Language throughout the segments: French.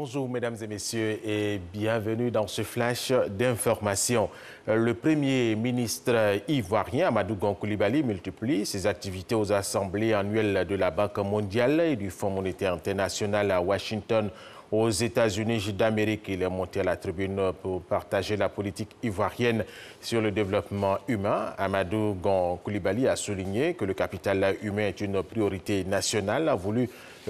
Bonjour mesdames et messieurs et bienvenue dans ce flash d'information. Le Premier ministre ivoirien Amadou Gon Coulibaly multiplie ses activités aux assemblées annuelles de la Banque mondiale et du Fonds monétaire international à Washington, aux États-Unis d'Amérique. Il est monté à la tribune pour partager la politique ivoirienne sur le développement humain. Amadou Gon Coulibaly a souligné que le capital humain est une priorité nationale voulue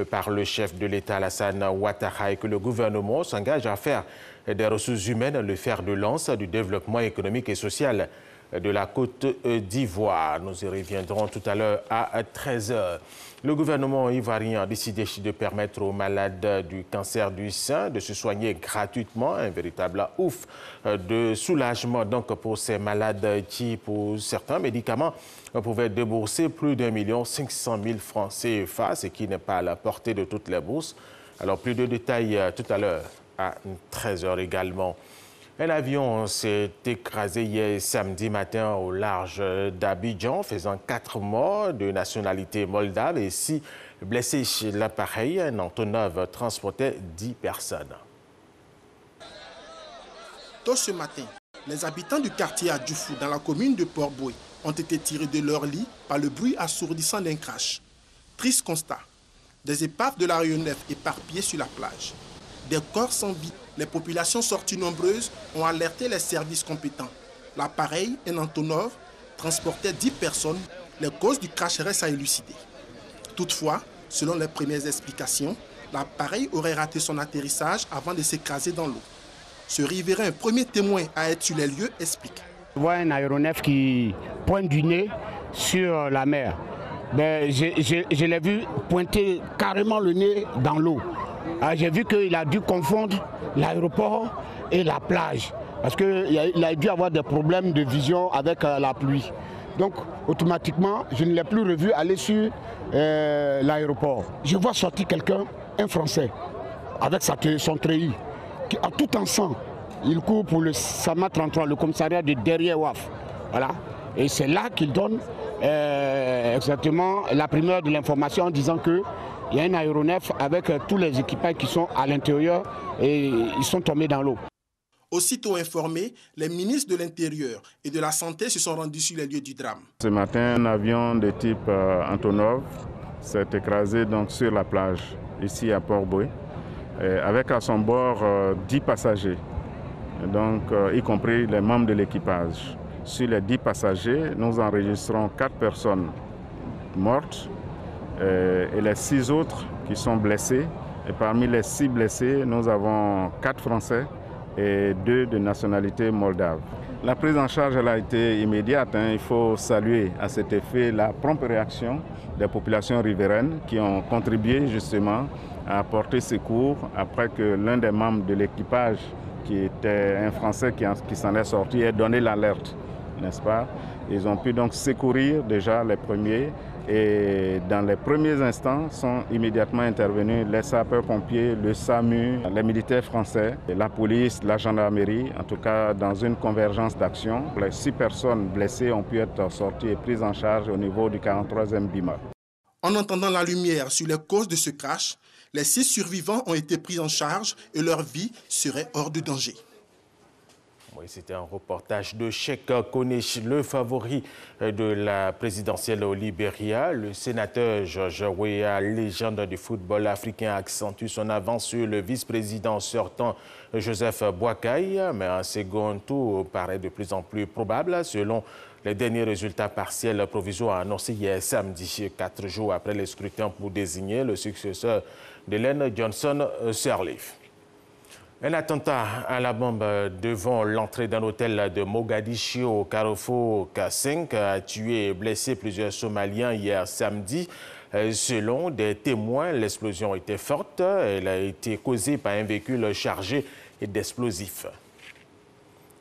par le chef de l'État Alassane Ouattara et que le gouvernement s'engage à faire des ressources humaines le fer de lance du développement économique et social de la Côte d'Ivoire. Nous y reviendrons tout à l'heure à 13h. Le gouvernement ivoirien a décidé de permettre aux malades du cancer du sein de se soigner gratuitement, un véritable ouf de soulagement donc pour ces malades qui, pour certains médicaments, pouvaient débourser plus d'1,5 million francs CFA, ce qui n'est pas à la portée de toutes les bourses. Alors plus de détails tout à l'heure à 13h également. Un avion s'est écrasé hier samedi matin au large d'Abidjan, faisant 4 morts de nationalité moldave et 6 blessés. L'appareil, un Antonov, transportait 10 personnes. Tôt ce matin, les habitants du quartier à Djoufou, dans la commune de Port-Boué, ont été tirés de leur lit par le bruit assourdissant d'un crash. Triste constat, des épaves de l'aéronef éparpillées sur la plage. Des corps sans vie. Les populations sorties nombreuses ont alerté les services compétents. L'appareil, un Antonov, transportait 10 personnes. Les causes du crash restent à élucider. Toutefois, selon les premières explications, l'appareil aurait raté son atterrissage avant de s'écraser dans l'eau. Ce riverain, premier témoin à être sur les lieux, explique. Je vois un aéronef qui pointe du nez sur la mer. Je l'ai vu pointer carrément le nez dans l'eau. J'ai vu qu'il a dû confondre l'aéroport et la plage parce qu'il a dû avoir des problèmes de vision avec la pluie. Donc automatiquement, je ne l'ai plus revu aller sur l'aéroport. Je vois sortir quelqu'un, un Français, avec son treillis, qui a tout en sang. Il court pour le SAMA 33, le commissariat de derrière WAF. Voilà. Et c'est là qu'il donne exactement la primeur de l'information en disant que il y a un aéronef avec tous les équipages qui sont à l'intérieur et ils sont tombés dans l'eau. Aussitôt informés, les ministres de l'Intérieur et de la Santé se sont rendus sur les lieux du drame. Ce matin, un avion de type Antonov s'est écrasé donc sur la plage, ici à Port-Boué, avec à son bord 10 passagers, donc, y compris les membres de l'équipage. Sur les 10 passagers, nous enregistrons 4 personnes mortes et les 6 autres qui sont blessés. Et parmi les 6 blessés, nous avons 4 Français et 2 de nationalité moldave. La prise en charge elle a été immédiate. Il faut saluer à cet effet la prompte réaction des populations riveraines qui ont contribué justement à apporter secours après que l'un des membres de l'équipage, qui était un Français qui s'en est sorti, ait donné l'alerte, n'est-ce pas? Ils ont pu donc secourir déjà les premiers et dans les premiers instants sont immédiatement intervenus les sapeurs-pompiers, le SAMU, les militaires français, la police, la gendarmerie, en tout cas dans une convergence d'action. Les 6 personnes blessées ont pu être sorties et prises en charge au niveau du 43e BIMA. En entendant la lumière sur les causes de ce crash, les 6 survivants ont été pris en charge et leur vie serait hors de danger. Oui, c'était un reportage de Cheikh Konesh, le favori de la présidentielle au Libéria. Le sénateur Georges Weah, légende du football africain, accentue son avance sur le vice-président sortant Joseph Boakai. Mais un second tour paraît de plus en plus probable selon les derniers résultats partiels provisoires annoncés hier samedi, 4 jours après les scrutins pour désigner le successeur d'Hélène Johnson Sirleaf. Un attentat à la bombe devant l'entrée d'un hôtel de Mogadiscio au carrefour K5 a tué et blessé plusieurs Somaliens hier samedi. Selon des témoins, l'explosion était forte. Elle a été causée par un véhicule chargé d'explosifs.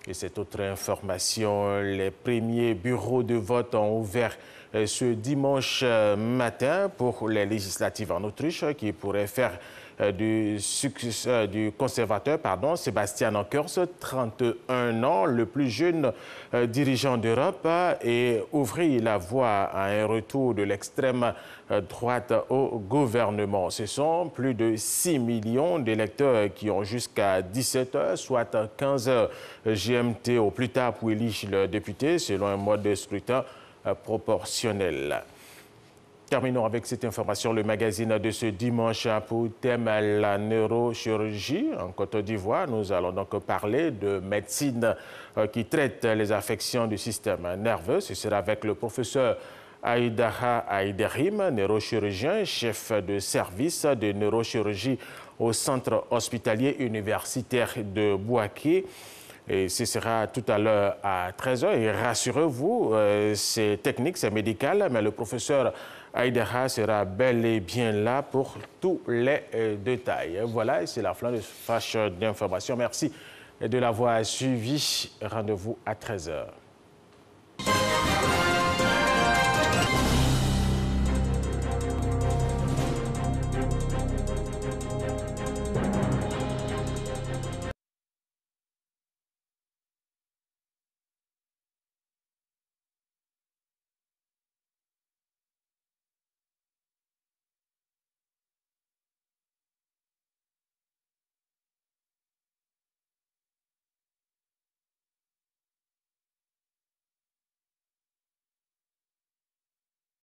Et cette autre information, les premiers bureaux de vote ont ouvert ce dimanche matin pour les législatives en Autriche qui pourraient faire du conservateur Sébastien Kurz, 31 ans, le plus jeune dirigeant d'Europe, et ouvrir la voie à un retour de l'extrême droite au gouvernement. Ce sont plus de 6 millions d'électeurs qui ont jusqu'à 17 h, soit 15 h GMT au plus tard pour élire le député, selon un mode de scrutin proportionnel. Terminons avec cette information, le magazine de ce dimanche pour thème la neurochirurgie. En Côte d'Ivoire, nous allons donc parler de médecine qui traite les affections du système nerveux. Ce sera avec le professeur Aïdaha Aïderim, neurochirurgien, chef de service de neurochirurgie au centre hospitalier universitaire de Bouaké. Et ce sera tout à l'heure à 13 h. Et rassurez-vous, c'est technique, c'est médical, mais le professeur Aïdaha sera bel et bien là pour tous les détails. Voilà, c'est la fin de ce flash d'information. Merci de l'avoir suivi. Rendez-vous à 13 h.